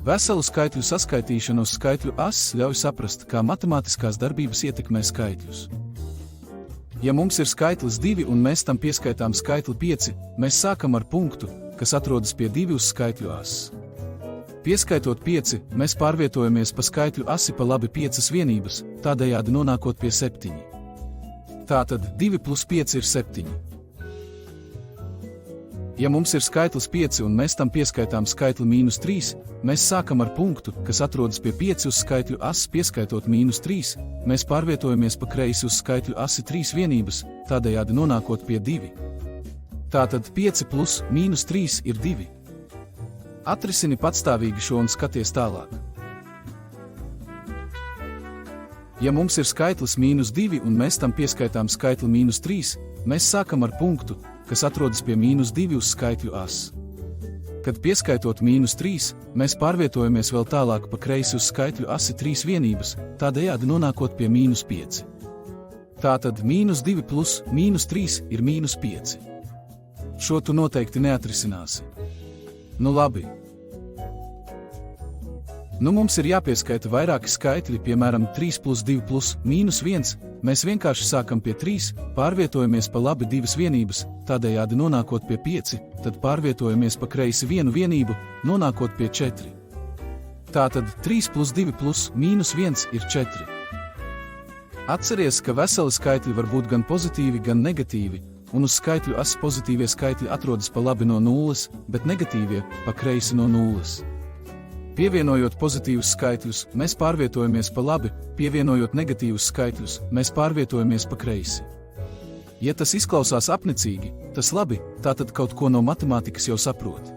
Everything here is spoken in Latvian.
Veselu skaitļu saskaitīšana uz skaitļu ases ļauj saprast, kā matemātiskās darbības ietekmē skaitļus. Ja mums ir skaitlis 2 un mēs tam pieskaitām skaitli 5, mēs sākam ar punktu, kas atrodas pie 2 uz skaitļu ases. Pieskaitot 5, mēs pārvietojamies pa skaitļu asi pa labi 5 vienības, tādējādi nonākot pie 7. Tātad 2 plus 5 ir 7. Ja mums ir skaitlis 5 un mēs tam pieskaitām skaitli -3, mēs sākam ar punktu, kas atrodas pie 5 uz skaitļu ases, pieskaitot -3, mēs pārvietojamies pa kreisi uz skaitļu asi 3 vienības, tādējādi nonākot pie 2. Tātad 5 plus -3 ir 2. Atrisini patstāvīgi šo un skaties tālāk. Ja mums ir skaitlis -2 un mēs tam pieskaitām skaitli -3, mēs sākam ar punktu, kas atrodas pie -2 uz skaitļu ases. Kad pieskaitot -3, mēs pārvietojamies vēl tālāk pa kreisi uz skaitļu asi 3 vienības, tādējādi nonākot pie -5. Tātad -2 plus -3 ir -5. Šo tu noteikti neatrisināsi. Nu labi. Nu mums ir jāpieskaita vairāki skaitļi, piemēram 3 plus 2 plus -1, mēs vienkārši sākam pie 3, pārvietojamies pa labi 2 vienības, tādējādi nonākot pie 5, tad pārvietojamies pa kreisi 1 vienību, nonākot pie 4. Tātad 3 plus 2 plus -1 ir 4. Atceries, ka veseli skaitļi var būt gan pozitīvi, gan negatīvi, un uz skaitļu ases pozitīvie skaitļi atrodas pa labi no 0, bet negatīvie pa kreisi no 0. Pievienojot pozitīvus skaitļus, mēs pārvietojamies pa labi, pievienojot negatīvus skaitļus, mēs pārvietojamies pa kreisi. Ja tas izklausās apnicīgi, tas labi, tātad kaut ko no matemātikas jau saproti.